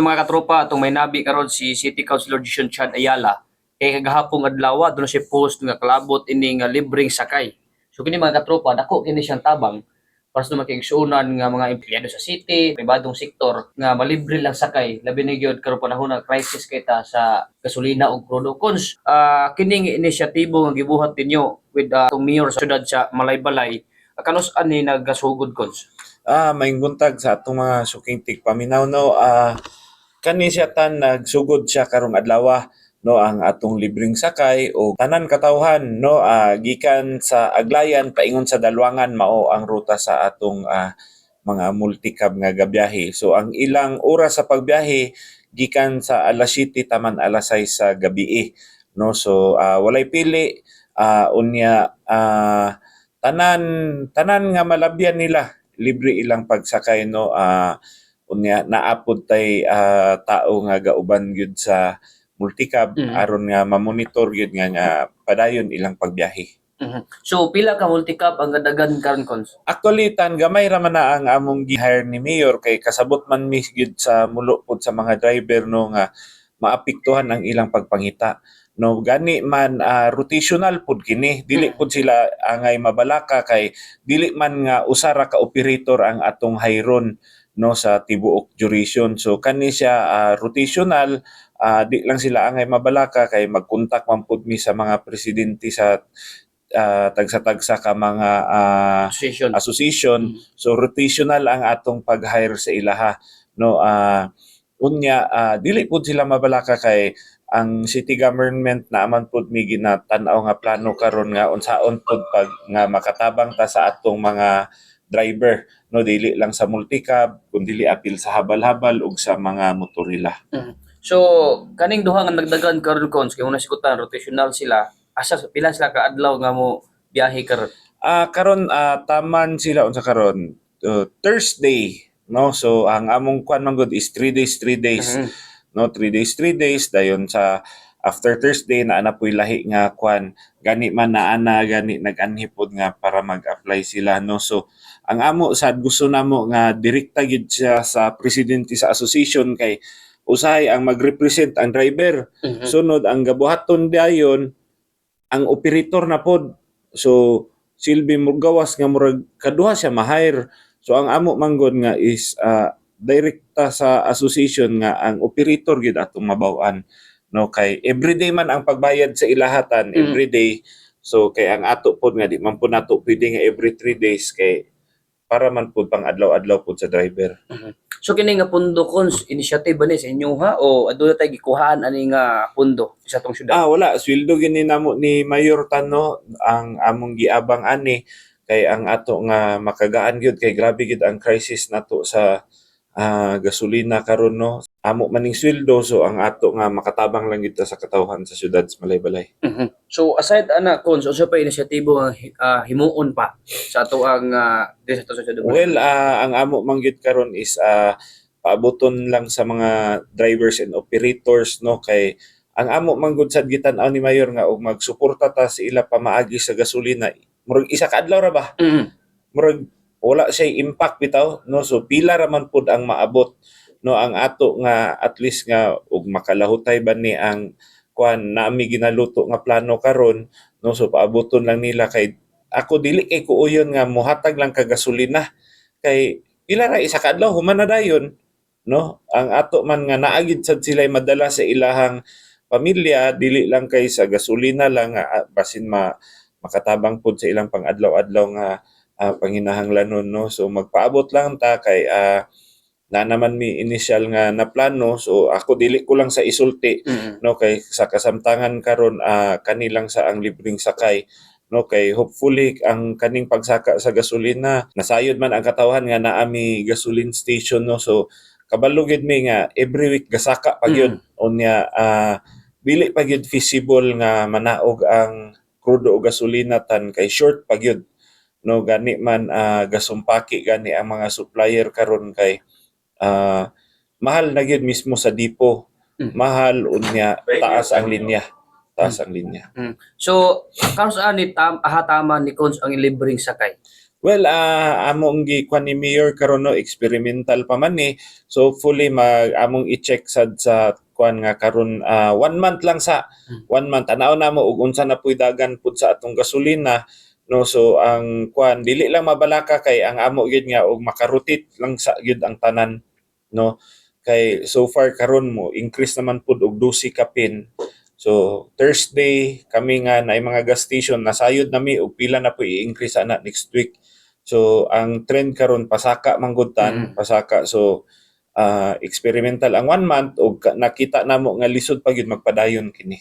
Mga katropa, itong may nabi karon si City Councilor Jason Chad Ayala, kay kagahapong adlaw doon siya post nga kalabot ini nga libreng sakay. So kini mga katropa, dako kini siyang tabang para sa makigsuunan nga mga empleyado sa city, pribadong sektor nga malibre lang sakay. Labi na gyud karon panahon nga crisis kita sa gasolina ug krudo. Kons, kining inisyatibo nga gibuhat ninyo with itong mayor sa syudad sa Malaybalay, kanus ani nagasugod kons? Maayong buntag sa atong mga suking tigpaminaw no. Kani siya tan nagsugod siya karong adlaw no ang atong libreng sakay o tanan katawhan no, gikan sa Aglayan paingon sa Dalwangan mao ang ruta sa atong mga multicab nga gabiyahe. So ang ilang oras sa pagbiyahe gikan sa alas 7 taman alas 6 sa gabi no. So walay pili, unya tanan tanan nga malabyan nila libre ilang pagsakay no. Unya naapod tay tao nga gauban gyud sa multicab aron nga mamonitor gyud nga padayon ilang pagbiyahe. So pila ka multicab ang gadagan karon kons? Actually tan gamay ra man na ang among gi-hire ni Mayor kay kasabot man mi gyud sa mulo pod sa mga driver no nga maapektuhan ang ilang pagpangita. No gani man rotational pod kini, dili pod sila angay mabalaka kay dili man nga usa ra ka operator ang atong hayron no sa tibuok duration. So kani siya rotational, di lang sila angay mabalaka kay magkontak man pod mi sa mga presidente sa tagsa-tagsa ka mga association. So rotational ang atong pag-hire sa ilaha no. Unya dili pod sila mabalaka kay ang city government naaman pod mi ginatan-aw nga plano karon nga unsaon pod pag nga makatabang ta sa atong mga driver no, dili lang sa multicab kundi apil sa habal-habal ug sa mga motorila. So kaning duha nga nagdagan karon kons kay una sikutan rotational sila, asa pila sila ka adlaw nga mo biyahe karon? Karon taman sila unsa karon Thursday no. So ang among kwan man gud is 3 days 3 days no, 3 days 3 days dayon sa after Thursday na po'y lahi nga kwan gani man naana gani nag-anhi pod nga para mag-apply sila no. So ang amo sad gusto namo nga direkta gid siya sa presidente sa association kay usahay ang mag-represent ang driver. Sunod ang gabuhaton dayon ang operator na pod. So silbi mo gawas nga murag kaduha siya ma-hire. So ang amo manggod nga is direkta sa association nga ang operator gid atong mabaw-an no, kay everyday man ang pagbayad sa ilahatan everyday. So kay ang ato pod nga di man po nato pwede nga every 3 days kay para man pod pang adlaw-adlaw pod sa driver. So kini nga pundo kons initiative ba ni sa inyo ha o aduna tay gikuhaan ani nga pundo sa atong syudad? Wala, sweldo gini namo ni Mayor Tano ang among giabang ani kay ang ato nga makagaan gyud kay grabe gyud ang crisis nato sa gasolina karon no. Amo maning sweldo so ang ato nga makatabang lang gyud sa katawhan sa syudad sa Malaybalay. So aside ana kons unsa pa inisyatibo nga himuon pa sa ato ang sa syudad? Well, ang amo man gyud karon is paaboton lang sa mga drivers and operators no, kay ang amo man gud sad gitan-aw ni Mayor nga og magsuporta ta sa ila pamaagi sa gasolina murag isa ka adlaw ra ba. Murag wala siya impact bitaw no. So pila ra man pud ang maabot no. Ang ato nga at least nga og makalahutay ba ni ang kuan nami ginaluto nga plano karon no. So paaboton lang nila kay ako dili kay kuuyon nga mohatag lang ka gasolina kay pila ra isa ka adlaw human na dayon no. Ang ato man nga naagid sad sila madala sa ilahang pamilya dili lang kay sa gasolina lang basin makatabang pod sa ilang pang adlaw-adlaw nga panginahanglanon no. So magpaabot lang ta kay na naman mi initial nga na plano. So ako dili ko lang sa isulti no kay sa kasamtangan karon kanilang sa ang libreng sakay no, kay hopefully ang kaning pagsaka sa gasolina nasayod man ang katawhan nga naami gasoline station no. So kabalo gid mi nga every week gasaka pa gyud unya dili pa gyud feasible nga manaog ang krudo o gasolina tan kay short pa gyud no. Gani man gasumpaki gani ang mga supplier karon kay mahal na gyud mismo sa dipo. Mahal unya taas ang linya. So karon saan ni tama ni kons ang libreng sakay? Well, among gikuan ni Mayor karon no experimental pa man ni. So fully among i-check sad sa kuan nga karon 1 month lang sa 1 month. Tanaw na mo ug unsa na puy dagan pud sa atong gasolina no. So ang kuan dili lang mabalaka kay ang amo gyud nga og makarotate lang sa gyud ang tanan no. Kay so far karon mo increase naman pud og 12 ka pin. So Thursday kami nga na mga gas station nasayod nami og pila na po i-increase ana next week. So ang trend karon pasaka manggutan, pasaka. So experimental ang 1 month og nakita namo nga lisod pa gyud magpadayon kini.